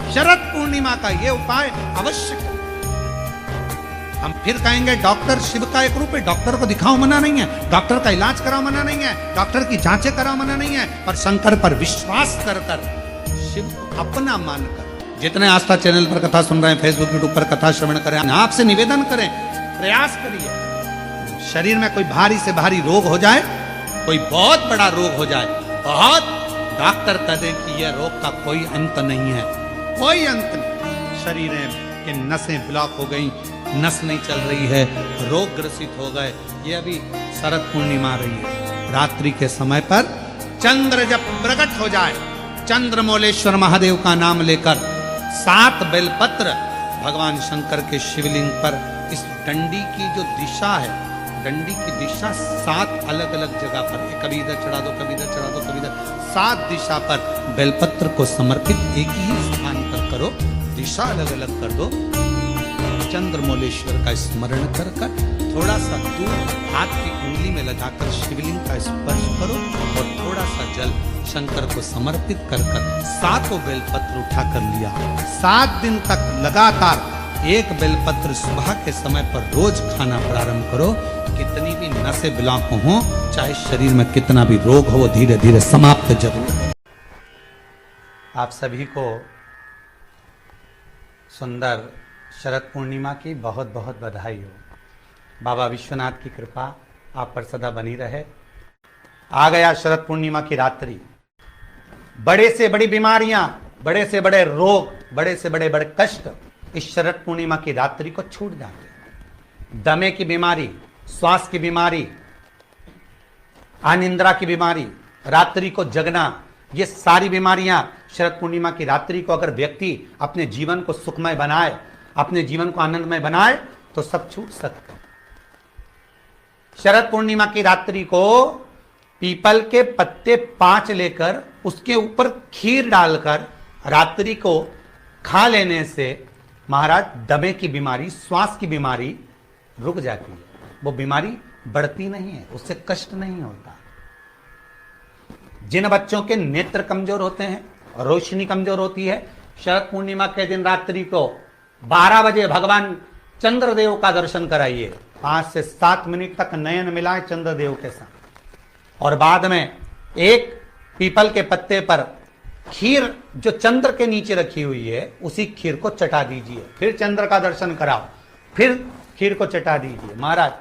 शरद पूर्णिमा का ये उपाय अवश्य करें। हम फिर कहेंगे डॉक्टर शिव का एक रूप है, डॉक्टर को दिखाओ मना नहीं है, डॉक्टर का इलाज कराओ मना नहीं है, डॉक्टर की जांचें कराओ मना नहीं है, पर शंकर पर विश्वास कर कर शिव को अपना मानकर जितने आस्था चैनल पर कथा सुन रहे हैं, फेसबुक यूट्यूब पर कथा श्रवण करें, आपसे निवेदन करें, प्रयास करिए। शरीर में कोई भारी से भारी रोग हो जाए, कोई बहुत बड़ा रोग हो जाए, बहुत डॉक्टर कहते कि यह रोग का कोई अंत नहीं है, कोई अंत नहीं। शरीर के नसें ब्लॉक हो गई, नस नहीं चल रही है, रोग ग्रसित हो गए। ये अभी शरद पूर्णिमा रही है, रात्रि के समय पर चंद्र जब प्रकट हो जाए, चंद्रमौलेश्वर महादेव का नाम लेकर 7 बेलपत्र भगवान शंकर के शिवलिंग पर, इस डंडी की जो दिशा है, डंडी की दिशा 7 अलग अलग जगह पर, कभी इधर चढ़ा दो, कभी इधर चढ़ा दो, कभी इधर, 7 दिशा पर बेलपत्र को समर्पित एक ही स्थान पर करो, दिशा अलग अलग कर दो। चंद्रमौलेश्वर का स्मरण कर कर थोड़ा सा दूर हाथ की उंगली में लगाकर शिवलिंग का स्पर्श करो और थोड़ा सा जल शंकर को समर्पित कर कर 7 बेलपत्र उठा कर लिया। 7 दिन तक लगातार एक बेलपत्र सुबह के समय पर रोज खाना प्रारंभ करो। कितनी भी नसें ब्लॉक हो, चाहे शरीर में कितना भी रोग हो, धीरे धीरे समाप्त जरूर है। आप सभी को सुंदर शरद पूर्णिमा की बहुत बहुत बधाई हो। बाबा विश्वनाथ की कृपा आप पर सदा बनी रहे। आ गया शरद पूर्णिमा की रात्रि। बड़े से बड़ी बीमारियां, बड़े से बड़े रोग, बड़े से बड़े बड़े कष्ट इस शरद पूर्णिमा की रात्रि को छूट जाते हैं। दमे की बीमारी, श्वास की बीमारी, अनिद्रा की बीमारी, रात्रि को जगना, ये सारी बीमारियां शरद पूर्णिमा की रात्रि को अगर व्यक्ति अपने जीवन को सुखमय बनाए, अपने जीवन को आनंदमय बनाए, तो सब छूट सकते हैं। शरद पूर्णिमा की रात्रि को पीपल के पत्ते 5 लेकर उसके ऊपर खीर डालकर रात्रि को खा लेने से महाराज दमे की बीमारी, श्वास की बीमारी रुक जाती है। वो बीमारी बढ़ती नहीं है, उससे कष्ट नहीं होता। जिन बच्चों के नेत्र कमजोर होते हैं, रोशनी कमजोर होती है, शरद पूर्णिमा के दिन रात्रि को 12 बजे भगवान चंद्रदेव का दर्शन कराइए। 5 से 7 मिनट तक नयन मिलाएं चंद्रदेव के साथ, और बाद में एक पीपल के पत्ते पर खीर जो चंद्र के नीचे रखी हुई है, उसी खीर को चटा दीजिए। फिर चंद्र का दर्शन कराओ, फिर खीर को चटा दीजिए। महाराज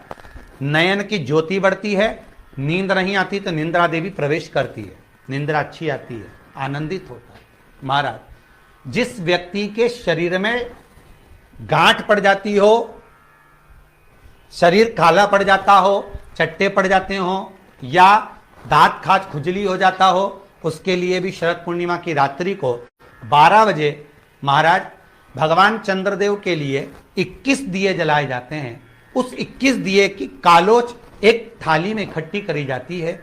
नयन की ज्योति बढ़ती है, नींद नहीं आती तो निंद्रा देवी प्रवेश करती है, निंद्रा अच्छी आती है, आनंदित होता है। महाराज जिस व्यक्ति के शरीर में गांठ पड़ जाती हो, शरीर काला पड़ जाता हो, चट्टे पड़ जाते हो, या दांत खाज खुजली हो जाता हो, उसके लिए भी शरद पूर्णिमा की रात्रि को 12 बजे महाराज भगवान चंद्रदेव के लिए 21 दिए जलाए जाते हैं। उस 21 दिए की कालोच एक थाली में इकट्ठी करी जाती है,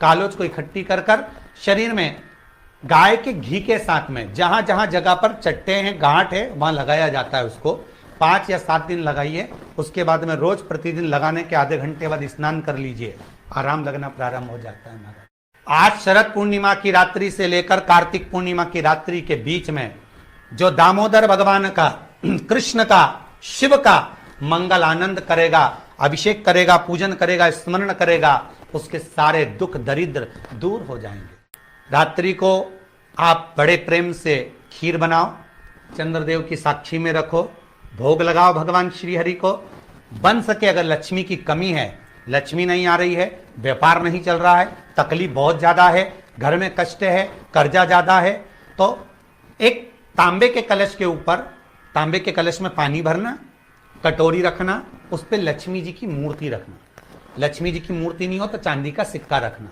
कालोच को इकट्ठी कर कर शरीर में गाय के घी के साथ में जहां जहां जगह पर चट्टे हैं, गांठ है, वहां लगाया जाता है। उसको 5 या 7 दिन लगाइए। उसके बाद में रोज प्रतिदिन लगाने के आधे घंटे बाद स्नान कर लीजिए, आराम लगना प्रारंभ हो जाता है। महाराज आज शरद पूर्णिमा की रात्रि से लेकर कार्तिक पूर्णिमा की रात्रि के बीच में जो दामोदर भगवान का, कृष्ण का, शिव का मंगल आनंद करेगा, अभिषेक करेगा, पूजन करेगा, स्मरण करेगा, उसके सारे दुख दरिद्र दूर हो जाएंगे। रात्रि को आप बड़े प्रेम से खीर बनाओ, चंद्रदेव की साक्षी में रखो, भोग लगाओ भगवान श्री हरि को। बन सके अगर लक्ष्मी की कमी है, लक्ष्मी नहीं आ रही है, व्यापार नहीं चल रहा है, तकलीफ बहुत ज्यादा है, घर में कष्ट है, कर्जा ज्यादा है, तो एक तांबे के कलश के ऊपर, तांबे के कलश में पानी भरना, कटोरी रखना, उस पर लक्ष्मी जी की मूर्ति रखना। लक्ष्मी जी की मूर्ति नहीं हो तो चांदी का सिक्का रखना।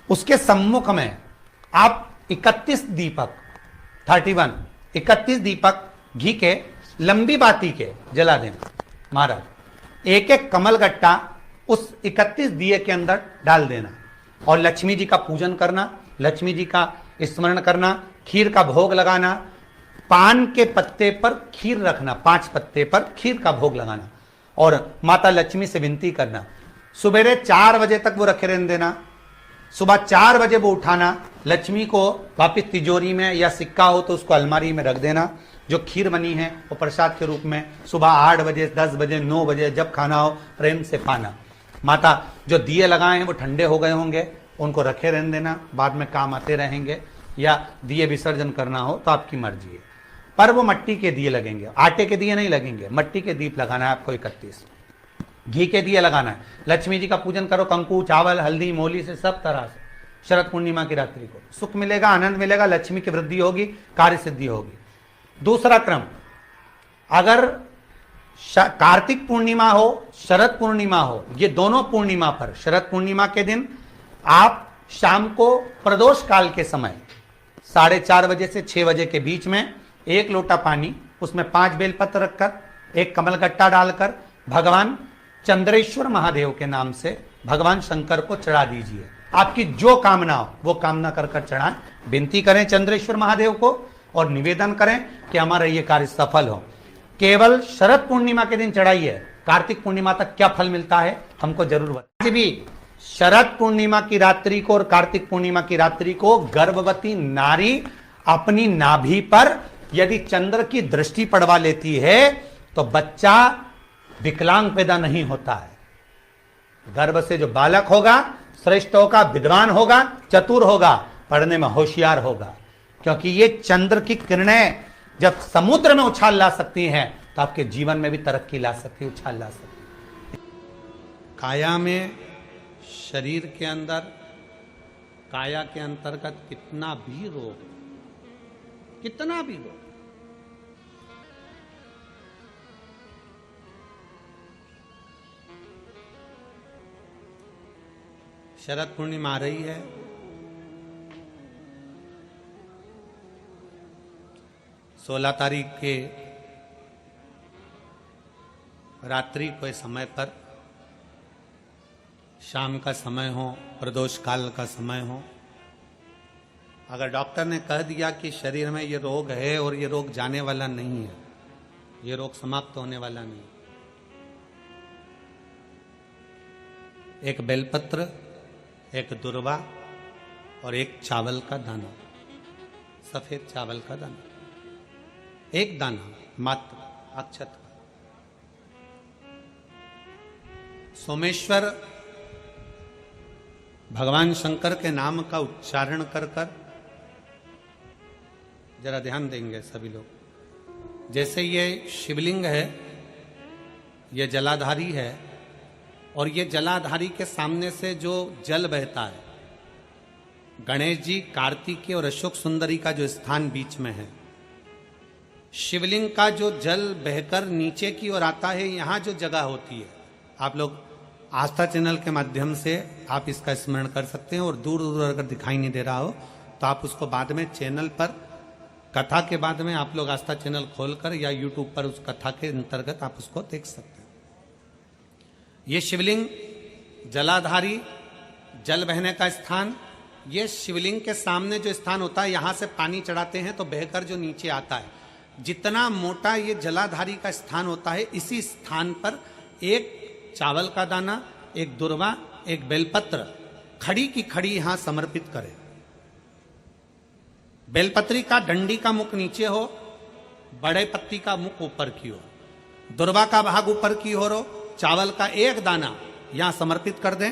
उसके सम्मुख में आप 31 दीपक 31 दीपक घी के लंबी बाती के जला देना। महाराज एक एक कमल गट्टा उस 31 दिए के अंदर डाल देना और लक्ष्मी जी का पूजन करना, लक्ष्मी जी का स्मरण करना, खीर का भोग लगाना, पान के पत्ते पर खीर रखना, 5 पत्ते पर खीर का भोग लगाना और माता लक्ष्मी से विनती करना। सुबेरे 4 बजे तक वो रखे रहने देना, सुबह 4 बजे वो उठाना, लक्ष्मी को वापिस तिजोरी में, या सिक्का हो तो उसको अलमारी में रख देना। जो खीर बनी है वो प्रसाद के रूप में सुबह 8 बजे, 10 बजे, 9 बजे जब खाना हो प्रेम से खाना। माता जो दिए लगाए हैं वो ठंडे हो गए होंगे, उनको रखे रहने देना, बाद में काम आते रहेंगे, या दिए विसर्जन करना हो तो आपकी मर्जी है। पर वो मट्टी के दिए लगेंगे, आटे के दिए नहीं लगेंगे, मट्टी के दीप लगाना है आपको 31। घी के दिए लगाना है। लक्ष्मी जी का पूजन करो, कंकु, चावल, हल्दी, मोली से, सब तरह से। शरद पूर्णिमा की रात्रि को सुख मिलेगा, आनंद मिलेगा, लक्ष्मी की वृद्धि होगी, कार्य सिद्धि होगी। दूसरा क्रम, अगर कार्तिक पूर्णिमा हो, शरद पूर्णिमा हो, ये दोनों पूर्णिमा पर, शरद पूर्णिमा के दिन आप शाम को प्रदोष काल के समय 4:30 बजे से 6 बजे के बीच में 1 लोटा पानी, उसमें 5 बेलपत्र रखकर, 1 कमलगट्टा डालकर भगवान चंद्रेश्वर महादेव के नाम से भगवान शंकर को चढ़ा दीजिए। आपकी जो कामना हो वो कामना कर कर चढ़ाएं, विनती करें चंद्रेश्वर महादेव को और निवेदन करें कि हमारा ये कार्य सफल हो। केवल शरद पूर्णिमा के दिन चढ़ाइए, कार्तिक पूर्णिमा तक क्या फल मिलता है हमको जरूर बताइए। भी शरद पूर्णिमा की रात्रि को और कार्तिक पूर्णिमा की रात्रि को गर्भवती नारी अपनी नाभि पर यदि चंद्र की दृष्टि पड़वा लेती है तो बच्चा विकलांग पैदा नहीं होता है। गर्भ से जो बालक होगा श्रेष्ठ होगा, विद्वान होगा, चतुर होगा, पढ़ने में होशियार होगा, क्योंकि ये चंद्र की किरणें जब समुद्र में उछाल ला सकती हैं तो आपके जीवन में भी तरक्की ला सकती है, उछाल ला सकती है। काया में, शरीर के अंदर, काया के अंतर्गत कितना भी रोग, कितना भी रोग, शरद पूर्णिमा आ रही है, सोलह तारीख के रात्रि के समय पर, शाम का समय हो, प्रदोष काल का समय हो, अगर डॉक्टर ने कह दिया कि शरीर में ये रोग है और ये रोग जाने वाला नहीं है, ये रोग समाप्त होने वाला नहीं, एक बेलपत्र, एक दुर्वा और एक चावल का दाना, सफेद चावल का दाना, एक दाना मात्र अक्षत का, सोमेश्वर भगवान शंकर के नाम का उच्चारण कर कर, जरा ध्यान देंगे सभी लोग। जैसे ये शिवलिंग है, ये जलाधारी है, और ये जलाधारी के सामने से जो जल बहता है, गणेश जी, कार्तिकेय और अशोक सुंदरी का जो स्थान बीच में है, शिवलिंग का जो जल बहकर नीचे की ओर आता है, यहां जो जगह होती है, आप लोग आस्था चैनल के माध्यम से आप इसका स्मरण कर सकते हैं, और दूर दूर अगर दिखाई नहीं दे रहा हो तो आप उसको बाद में चैनल पर, कथा के बाद में आप लोग आस्था चैनल खोलकर या यूट्यूब पर उस कथा के अंतर्गत आप उसको देख सकते हैं। ये शिवलिंग, जलाधारी, जल बहने का स्थान, ये शिवलिंग के सामने जो स्थान होता है, यहां से पानी चढ़ाते हैं तो बहकर जो नीचे आता है, जितना मोटा ये जलाधारी का स्थान होता है, इसी स्थान पर एक चावल का दाना, एक दुर्वा, एक बेलपत्र खड़ी की खड़ी यहां समर्पित करें। बेलपत्री का डंडी का मुख नीचे हो, बड़े पत्ती का मुख ऊपर की ओर, दुर्वा का भाग ऊपर की ओर हो, चावल का एक दाना यहां समर्पित कर दें,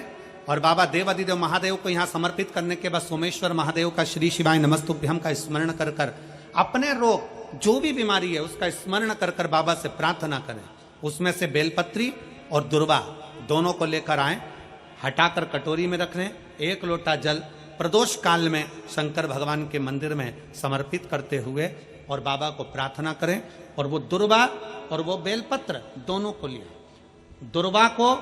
और बाबा देवादिदेव महादेव को यहां समर्पित करने के बाद सोमेश्वर महादेव का श्री शिवाय नमस्तुभ्यम का स्मरण कर कर अपने रोग, जो भी बीमारी है उसका स्मरण कर कर बाबा से प्रार्थना करें। उसमें से बेलपत्री और दुर्वा दोनों को लेकर आए, हटाकर कटोरी में रख लें, 1 लोटा जल प्रदोष काल में शंकर भगवान के मंदिर में समर्पित करते हुए और बाबा को प्रार्थना करें, और वो दुर्वा और वो बेलपत्र दोनों को लिया। दुर्वा को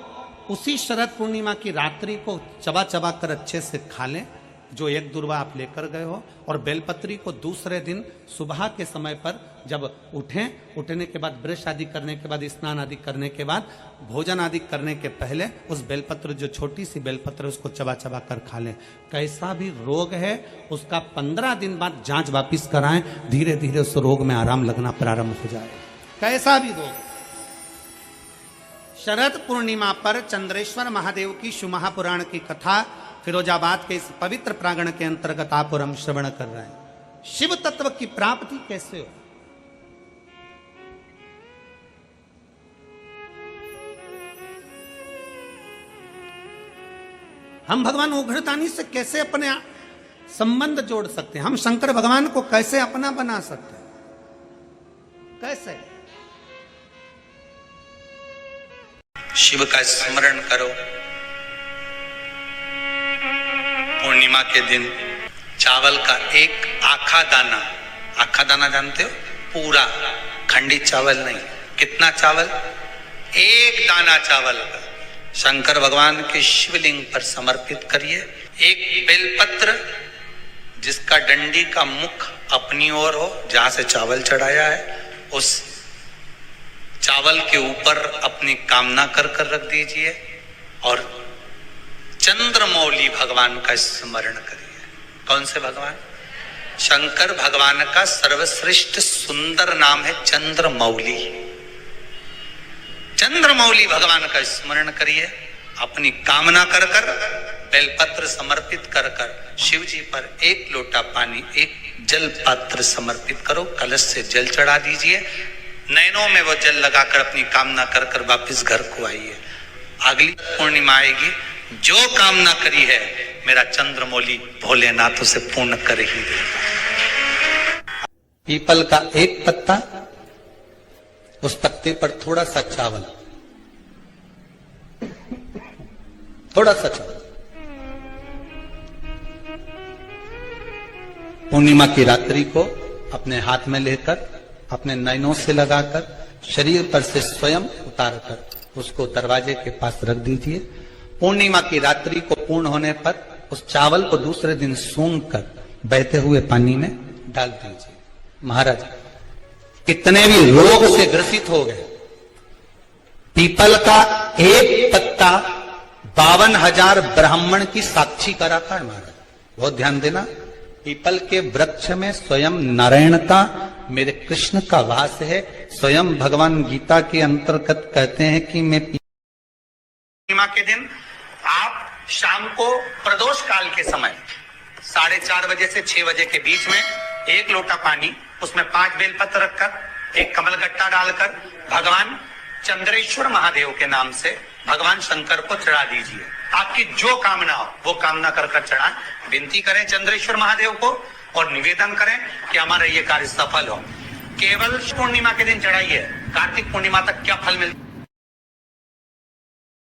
उसी शरद पूर्णिमा की रात्रि को चबा चबा कर अच्छे से खा लें, जो एक दुर्वा आप लेकर गए हो, और बेलपत्री को दूसरे दिन सुबह के समय पर जब उठें, उठने के बाद ब्रश आदि करने के बाद, स्नान आदि करने के बाद, भोजन आदि करने के पहले उस बेलपत्र, जो छोटी सी बेलपत्र, उसको चबा चबा कर खा लें। कैसा भी रोग है उसका 15 दिन बाद जांच वापिस कराएं, धीरे धीरे उस रोग में आराम लगना प्रारंभ हो जाए। कैसा भी रोग। शरद पूर्णिमा पर चंद्रेश्वर महादेव की शिव महापुराण की कथा फिरोजाबाद के इस पवित्र प्रांगण के अंतर्गत आप और हम श्रवण कर रहे हैं। शिव तत्व की प्राप्ति कैसे हो? हम भगवान उग्रतानी से कैसे अपने संबंध जोड़ सकते हैं? हम शंकर भगवान को कैसे अपना बना सकते हैं? कैसे? शिव का स्मरण करो। पूर्णिमा के दिन चावल का एक आखा दाना जानते हो? पूरा खंडित चावल नहीं। कितना चावल? एक दाना चावल का शंकर भगवान के शिवलिंग पर समर्पित करिए। एक बेलपत्र जिसका डंडी का मुख अपनी ओर हो, जहां से चावल चढ़ाया है, उस चावल के ऊपर अपनी कामना कर रख दीजिए और चंद्रमौली भगवान का स्मरण करिए। कौन से भगवान? शंकर भगवान का सर्वश्रेष्ठ सुंदर नाम है चंद्रमौली। चंद्रमौली भगवान का स्मरण करिए। अपनी कामना कर बेलपत्र समर्पित कर शिव जी पर एक लोटा पानी, एक जल पात्र समर्पित करो। कलश से जल चढ़ा दीजिए। नैनों में वो जल लगाकर अपनी कामना कर वापिस घर को आइए। अगली पूर्णिमा आएगी, जो कामना करी है मेरा चंद्रमौली भोलेनाथ उसे पूर्ण कर ही देगा। पीपल का एक पत्ता, उस पत्ते पर थोड़ा सा चावल, थोड़ा सा चावल। पूर्णिमा की रात्रि को अपने हाथ में लेकर, अपने नयनों से लगाकर, शरीर पर से स्वयं उतारकर उसको दरवाजे के पास रख दीजिए। पूर्णिमा की रात्रि को पूर्ण होने पर उस चावल को दूसरे दिन सूंघ कर बहते हुए पानी में डाल दीजिए। महाराज, कितने भी रोग से ग्रसित हो गए, पीपल का एक पत्ता 52,000 ब्राह्मण की साक्षी कराता है। महाराज बहुत ध्यान देना, पीपल के वृक्ष में स्वयं नारायणता, मेरे कृष्ण का वास है। स्वयं भगवान गीता के अंतर्गत कहते हैं कि मैं पूर्णिमा के दिन आप शाम को प्रदोष काल के समय 4:30 बजे से 6 बजे के बीच में एक लोटा पानी, उसमें 5 बेलपत्र रखकर, एक कमलगट्टा डालकर भगवान चंद्रेश्वर महादेव के नाम से भगवान शंकर को चढ़ा दीजिए। आपकी जो कामना हो वो कामना कर चढ़ाएं। विनती करें चंद्रेश्वर महादेव को और निवेदन करें कि हमारा ये कार्य सफल हो। केवल पूर्णिमा के दिन चढ़ाइए, कार्तिक पूर्णिमा तक क्या फल मिलता है?